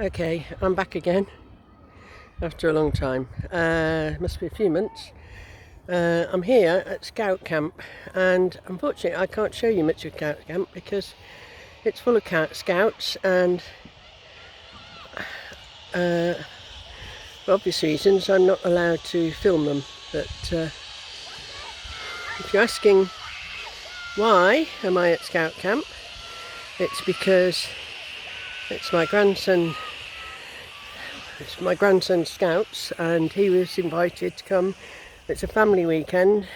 Okay, I'm back again after a long time. Must be a few months. I'm here at Scout Camp, and unfortunately I can't show you much of Scout Camp because it's full of scouts, and for obvious reasons I'm not allowed to film them. But if you're asking why am I at Scout Camp, it's because it's my grandson's Scouts, and he was invited to come. It's a family weekend,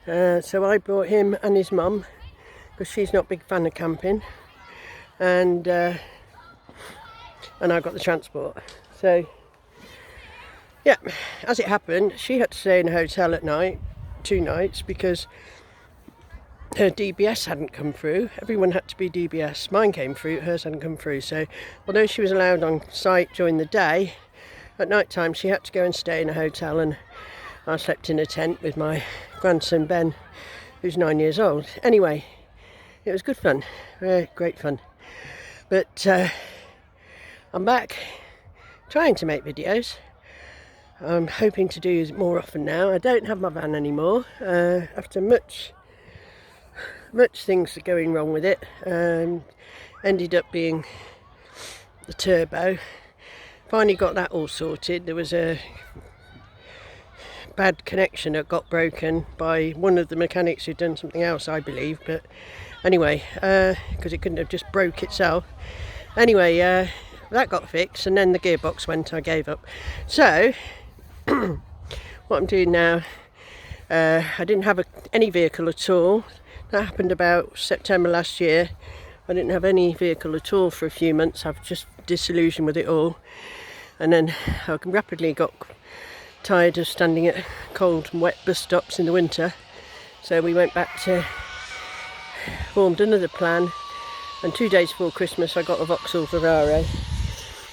so I brought him and his mum because she's not a big fan of camping, and I got the transport. So yeah, as it happened, she had to stay in a hotel at night, 2 nights, because her DBS hadn't come through. Everyone had to be DBS. Mine came through, hers hadn't come through. So although she was allowed on site during the day, at night time she had to go and stay in a hotel, and I slept in a tent with my grandson Ben, who's 9 years old. Anyway, it was good fun, great fun. But I'm back trying to make videos. I'm hoping to do more often now. I don't have my van anymore after much things are going wrong with it. Ended up being the turbo. Finally got that all sorted. There was a bad connection that got broken by one of the mechanics who'd done something else, I believe. But anyway, because it couldn't have just broke itself. Anyway, that got fixed, and then the gearbox went. I gave up. So what I'm doing now, I didn't have any vehicle at all. That happened about September last year. I didn't have any vehicle at all for a few months. I've just disillusioned with it all, and then I rapidly got tired of standing at cold and wet bus stops in the winter, so we went back to formed another plan, and 2 days before Christmas I got a Vauxhall Ferrari.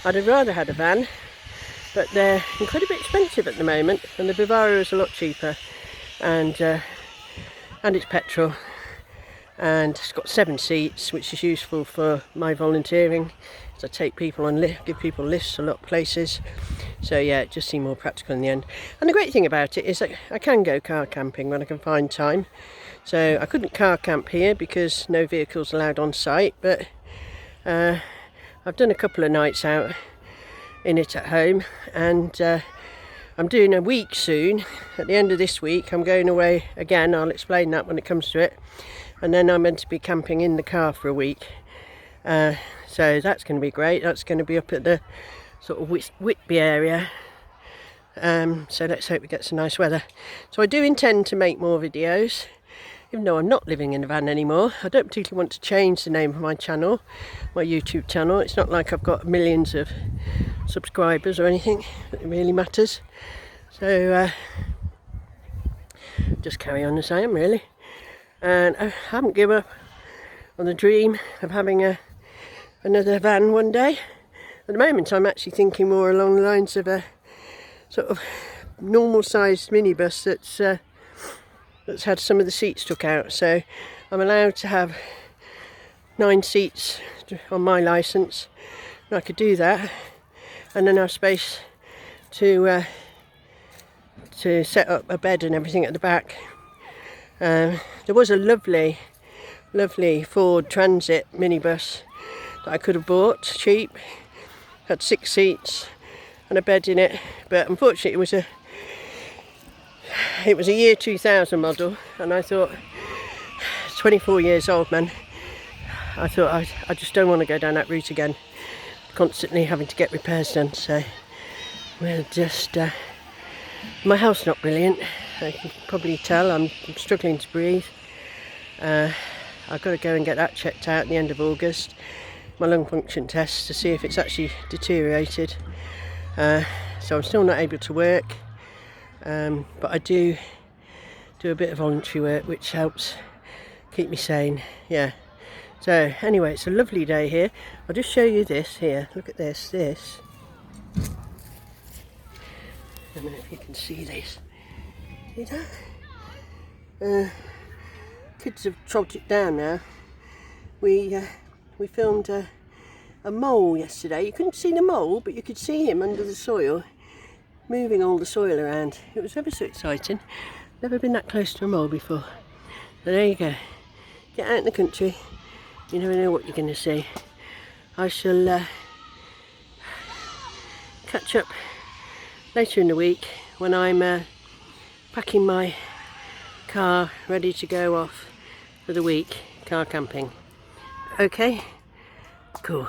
I'd have rather had a van, but they're incredibly expensive at the moment, and the Bavaria is a lot cheaper, and it's petrol, and it's got 7 seats, which is useful for my volunteering, as I take people on give people lifts a lot of places. So yeah, it just seemed more practical in the end. And the great thing about it is that I can go car camping when I can find time. So I couldn't car camp here because no vehicles allowed on site, but I've done a couple of nights out in it at home, and I'm doing a week soon. At the end of this week I'm going away again. I'll explain that when it comes to it, and then I'm meant to be camping in the car for a week, so that's going to be great. That's going to be up at the sort of Whitby area, so let's hope we get some nice weather. So I do intend to make more videos, even though I'm not living in a van anymore. I don't particularly want to change the name of my channel, my YouTube channel. It's not like I've got millions of subscribers or anything that really matters. So just carry on as I am, really. And I haven't given up on the dream of having another van one day. At the moment I'm actually thinking more along the lines of a sort of normal sized minibus that's had some of the seats took out. So I'm allowed to have 9 seats on my licence, and I could do that, and then have space to set up a bed and everything at the back. There was a lovely Ford Transit minibus that I could have bought cheap. Had 6 seats and a bed in it, but unfortunately it was a year 2000 model, and I thought, 24 years old, man, I thought I just don't want to go down that route again, constantly having to get repairs done. So we'll just my health's not brilliant, I can probably tell. I'm struggling to breathe. I've got to go and get that checked out at the end of August, my lung function test, to see if it's actually deteriorated. So I'm still not able to work, but I do a bit of voluntary work, which helps keep me sane. Yeah. So anyway, it's a lovely day here. I'll just show you this here. Look at this. I don't know if you can see this. See that? Kids have trogged it down now. We filmed a a mole yesterday. You couldn't see the mole, but you could see him under the soil, moving all the soil around. It was ever so exciting. Never been that close to a mole before. So there you go. Get out in the country. You never know what you're going to see. I shall catch up later in the week when I'm packing my car ready to go off for the week, car camping. Okay, cool.